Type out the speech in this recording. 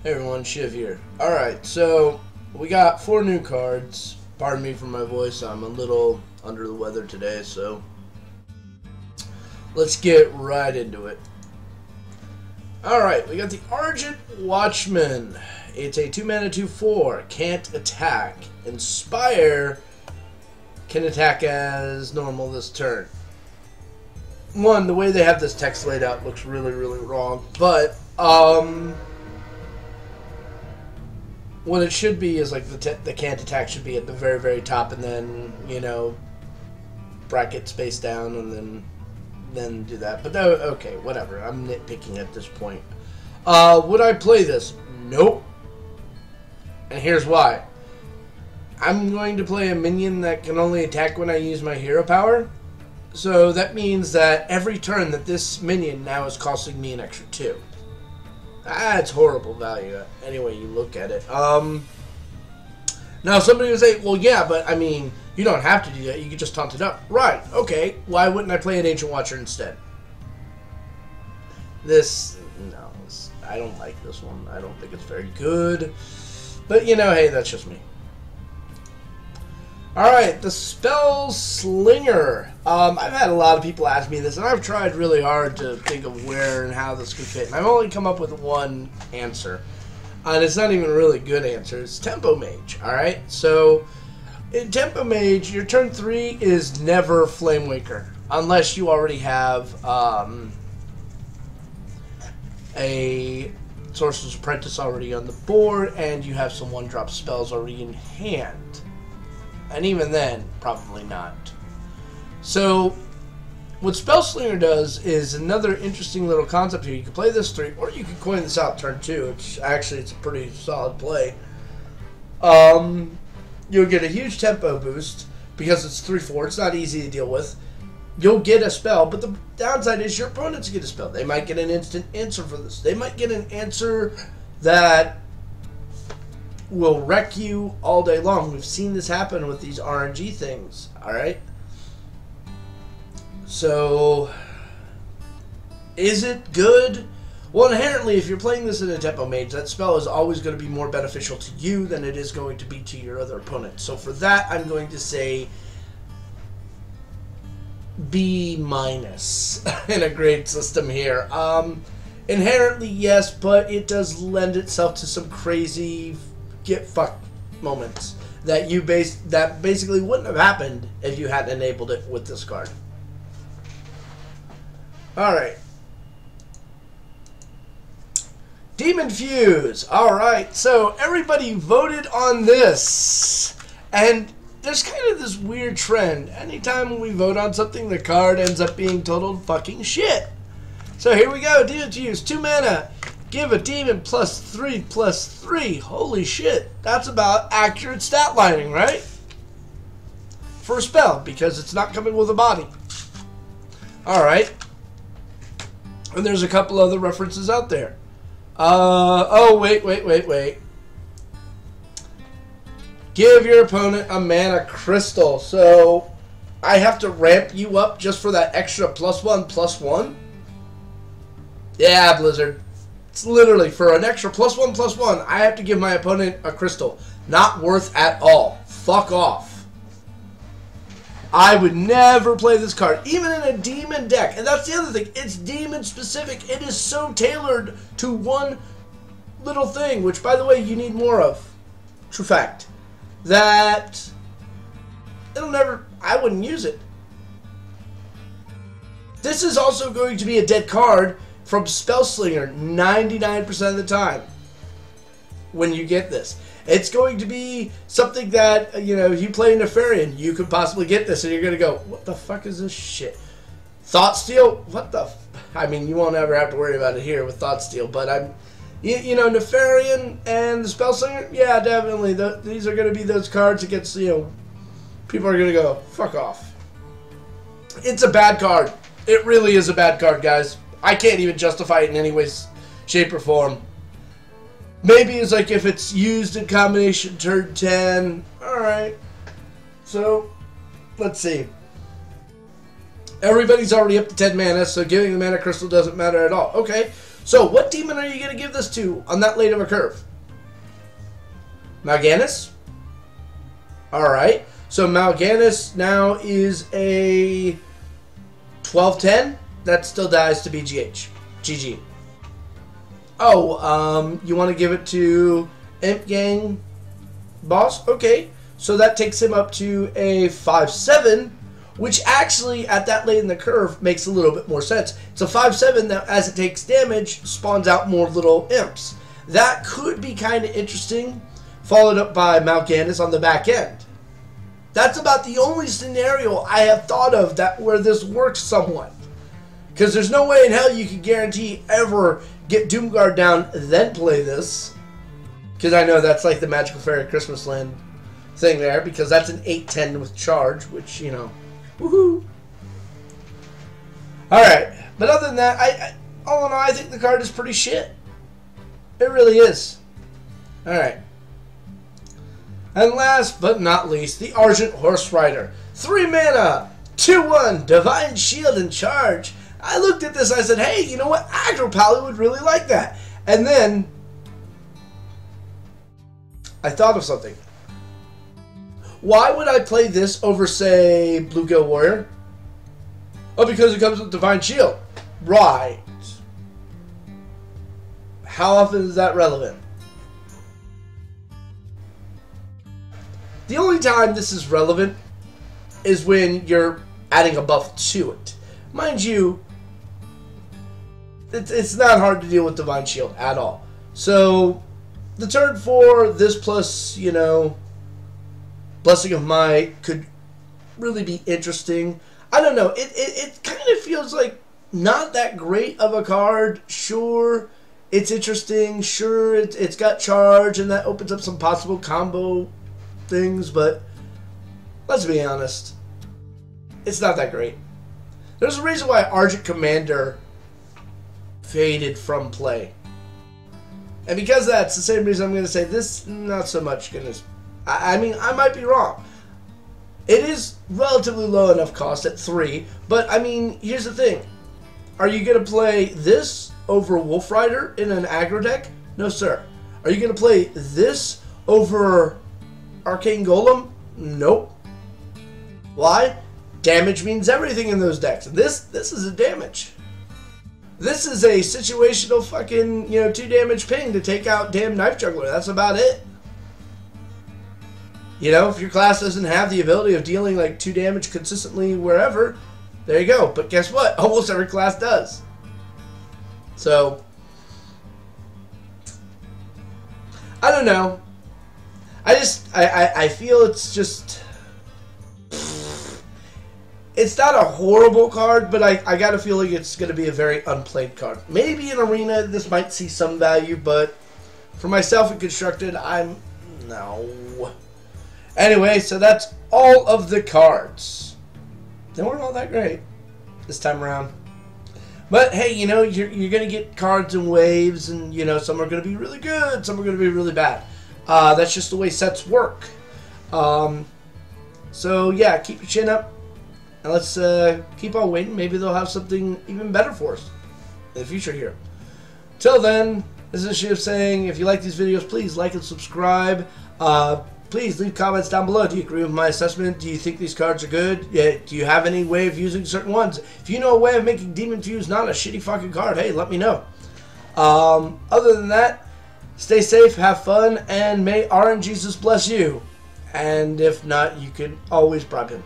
Hey everyone, Shiv here. Alright, so we got 4 new cards. Pardon me for my voice, I'm a little under the weather today, so let's get right into it. Alright, we got the Argent Watchman. It's a 2-mana 2/4, can't attack. Inspire can attack as normal this turn. One, the way they have this text laid out looks really, really wrong, but what it should be is like the can't attack should be at the very, very top, and then, you know, bracket space down, and then do that. But no, okay, whatever. I'm nitpicking at this point. Would I play this? Nope. And here's why. I'm going to play a minion that can only attack when I use my hero power. So that means that every turn that this minion now is costing me an extra 2. That's horrible value, any way you look at it. Now somebody would say, well, yeah, but I mean, you don't have to do that. You could just taunt it up. Right, okay. Why wouldn't I play an Ancient Watcher instead? No, I don't like this one. I don't think it's very good. But, you know, hey, that's just me. Alright, the Spell Slinger. I've had a lot of people ask me this, and I've tried really hard to think of where and how this could fit. And I've only come up with one answer. And it's not even a really good answer. It's Tempo Mage, alright? So, in Tempo Mage, your turn 3 is never Flame Waker. Unless you already have a Sorcerer's Apprentice already on the board, and you have some 1-drop spells already in hand. And even then, probably not. So, what Spellslinger does is another interesting little concept here. You can play this 3, or you can coin this out turn 2, which actually it's a pretty solid play. You'll get a huge tempo boost, because it's 3/4, it's not easy to deal with. You'll get a spell, but the downside is your opponents get a spell. They might get an instant answer for this. They might get an answer that will wreck you all day long. We've seen this happen with these RNG things, alright? So, is it good? Well, inherently, if you're playing this in a Tempo Mage, that spell is always going to be more beneficial to you than it is going to be to your other opponent. So for that, I'm going to say B- in a grade system here. Inherently, yes, but it does lend itself to some crazy get fucked moments that that basically wouldn't have happened if you hadn't enabled it with this card. Alright. Demon Fuse. Alright, so everybody voted on this. And there's kind of this weird trend. Anytime we vote on something, the card ends up being total fucking shit. So here we go. Demon Fuse, 2 mana. Give a demon +3/+3. Holy shit. That's about accurate stat lining, right? For a spell, because it's not coming with a body. Alright. And there's a couple other references out there. Oh, wait. Give your opponent a mana crystal. So, I have to ramp you up just for that extra +1/+1? Yeah, Blizzard. It's literally, for an extra +1/+1, I have to give my opponent a crystal. Not worth at all. Fuck off. I would never play this card, even in a demon deck. And that's the other thing. It's demon specific. It is so tailored to one little thing, which, by the way, you need more of. True fact. That I wouldn't use it. This is also going to be a dead card from Spellslinger 99% of the time when you get this. It's going to be something that, you know, you play Nefarian, you could possibly get this and you're going to go, what the fuck is this shit? Thoughtsteal? What the I mean, you won't ever have to worry about it here with Thoughtsteal, but you know, Nefarian and the Spellslinger, yeah, definitely. These are going to be those cards against, you know, people are going to go, fuck off. It's a bad card. It really is a bad card, guys. I can't even justify it in any way, shape, or form. Maybe it's like if it's used in combination turn 10. Alright. So, let's see. Everybody's already up to 10 mana, so giving the mana crystal doesn't matter at all. Okay. So, what demon are you going to give this to on that late of a curve? Mal'Ganis? Alright. So, Mal'Ganis now is a 12-10. That still dies to BGH. GG. Oh, you want to give it to Imp Gang Boss? Okay. So, that takes him up to a 5-7. Which actually, at that late in the curve, makes a little bit more sense. It's a 5-7 that, as it takes damage, spawns out more little imps. That could be kind of interesting, followed up by Mal'Ganis on the back end. That's about the only scenario I have thought of that where this works somewhat. Because there's no way in hell you can guarantee ever get Doomguard down, then play this. Because I know that's like the Magical Fairy Christmas Land thing there, because that's an 8-10 with charge, which, you know... Woohoo! Alright, but other than that, all in all, I think the card is pretty shit. It really is. Alright. And last but not least, the Argent Horse Rider. 3 mana, 2/1, Divine Shield and Charge. I looked at this, I said, hey, you know what? Aggro Pally would really like that. And then, I thought of something. Why would I play this over, say, Bluegill Warrior? Oh, because it comes with Divine Shield. Right. How often is that relevant? The only time this is relevant is when you're adding a buff to it. Mind you, it's not hard to deal with Divine Shield at all. So, the turn 4, this plus, you know... Blessing of Might could really be interesting. I don't know. It kind of feels like not that great of a card. Sure, it's interesting. Sure, it's got charge, and that opens up some possible combo things. But let's be honest. It's not that great. There's a reason why Argent Commander faded from play. And because that's the same reason I'm going to say this, not so much going to... I mean, I might be wrong. It is relatively low enough cost at 3, but I mean, here's the thing. Are you going to play this over Wolf Rider in an aggro deck? No, sir. Are you going to play this over Arcane Golem? Nope. Why? Damage means everything in those decks. And this is a damage. This is a situational fucking, 2 damage ping to take out damn Knife Juggler. That's about it. You know, if your class doesn't have the ability of dealing like 2 damage consistently wherever, there you go. But guess what? Almost every class does. So, I don't know. I feel it's just... It's not a horrible card, but I got a feeling it's going to be a very unplayed card. Maybe in Arena this might see some value, but for myself in Constructed, no. Anyway, so that's all of the cards. They weren't all that great this time around. But hey, you're going to get cards in waves, and some are going to be really good, some are going to be really bad. That's just the way sets work. So yeah, keep your chin up, and let's keep on waiting. Maybe they'll have something even better for us in the future here. Till then, this is Shiv saying, if you like these videos, please like and subscribe. Please leave comments down below. Do you agree with my assessment? Do you think these cards are good? Yeah, do you have any way of using certain ones? If you know a way of making Demon Fuse not a shitty fucking card, hey, let me know. Other than that, stay safe, have fun, and may RNGesus bless you. And if not, you can always bribe him.